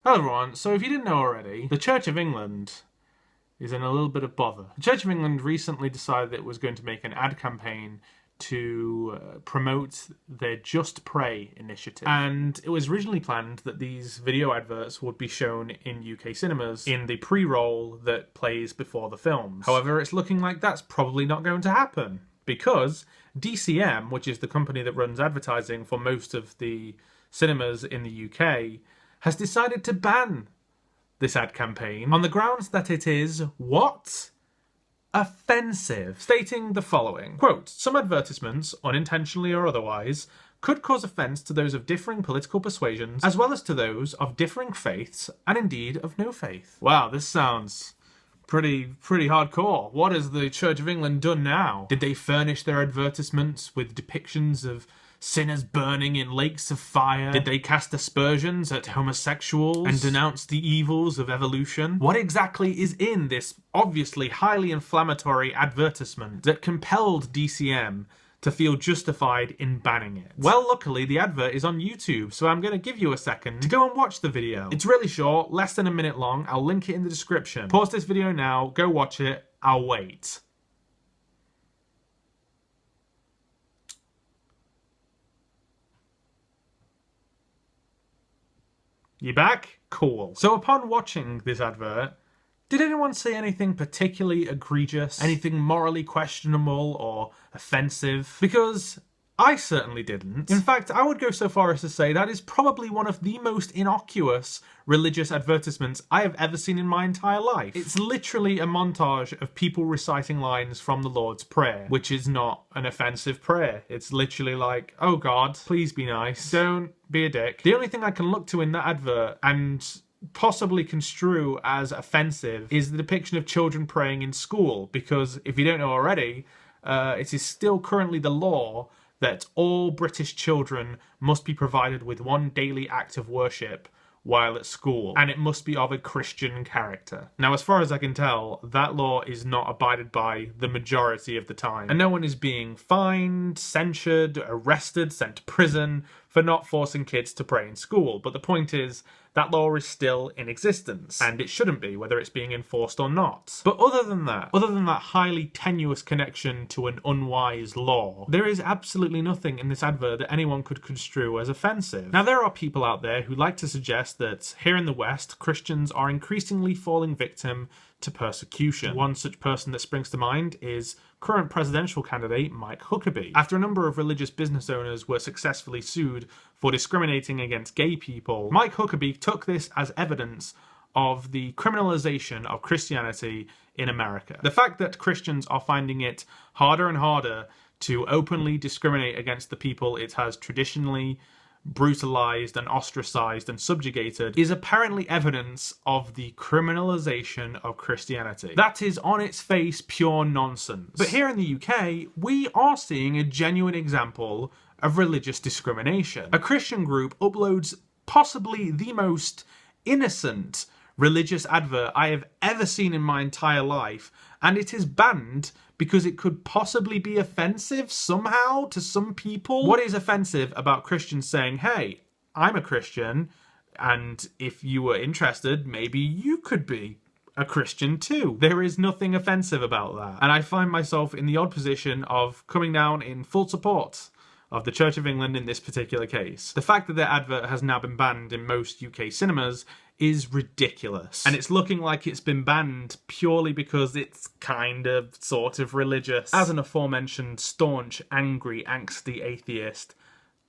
Hello everyone, so if you didn't know already, the Church of England is in a little bit of bother. The Church of England recently decided it was going to make an ad campaign to promote their Just Pray initiative. And it was originally planned that these video adverts would be shown in UK cinemas in the pre-roll that plays before the films. However, it's looking like that's probably not going to happen because DCM, which is the company that runs advertising for most of the cinemas in the UK, has decided to ban this ad campaign on the grounds that it is, what? Offensive. Stating the following, quote, "Some advertisements, unintentionally or otherwise, could cause offence to those of differing political persuasions, as well as to those of differing faiths, and indeed of no faith." Wow, this sounds pretty hardcore. What has the Church of England done now? Did they furnish their advertisements with depictions of sinners burning in lakes of fire? Did they cast aspersions at homosexuals and denounce the evils of evolution? What exactly is in this obviously highly inflammatory advertisement that compelled DCM to feel justified in banning it? Well, luckily the advert is on YouTube, so I'm going to give you a second to go and watch the video. It's really short, less than a minute long. I'll link it in the description. Pause this video now, go watch it, I'll wait. You back? Cool. So upon watching this advert, did anyone see anything particularly egregious? Anything morally questionable or offensive? Because I certainly didn't. In fact, I would go so far as to say that is probably one of the most innocuous religious advertisements I have ever seen in my entire life. It's literally a montage of people reciting lines from the Lord's Prayer, which is not an offensive prayer. It's literally like, oh God, please be nice. Don't be a dick. The only thing I can look to in that advert and possibly construe as offensive is the depiction of children praying in school, because if you don't know already, it is still currently the law that all British children must be provided with one daily act of worship while at school, and it must be of a Christian character. Now, as far as I can tell, that law is not abided by the majority of the time, and no one is being fined, censured, arrested, sent to prison for not forcing kids to pray in school. But the point is, that law is still in existence, and it shouldn't be, whether it's being enforced or not. But other than that highly tenuous connection to an unwise law, there is absolutely nothing in this advert that anyone could construe as offensive. Now, there are people out there who like to suggest that here in the West, Christians are increasingly falling victim to persecution. One such person that springs to mind is current presidential candidate Mike Huckabee. After a number of religious business owners were successfully sued for discriminating against gay people, Mike Huckabee took this as evidence of the criminalization of Christianity in America. The fact that Christians are finding it harder and harder to openly discriminate against the people it has traditionally brutalized and ostracized and subjugated is apparently evidence of the criminalization of Christianity. That is on its face pure nonsense. But here in the UK, we are seeing a genuine example of religious discrimination. A Christian group uploads possibly the most innocent religious advert I have ever seen in my entire life, and it is banned because it could possibly be offensive somehow to some people. What is offensive about Christians saying, hey, I'm a Christian, and if you were interested, maybe you could be a Christian too? There is nothing offensive about that. And I find myself in the odd position of coming down in full support of the Church of England in this particular case. The fact that their advert has now been banned in most UK cinemas is ridiculous. And it's looking like it's been banned purely because it's kind of, sort of religious. As an aforementioned staunch, angry, angsty atheist,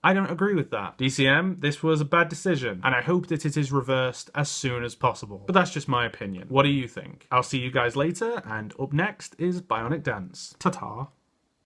I don't agree with that. DCM, this was a bad decision, and I hope that it is reversed as soon as possible. But that's just my opinion. What do you think? I'll see you guys later, and up next is Bionic Dance. Ta-ta.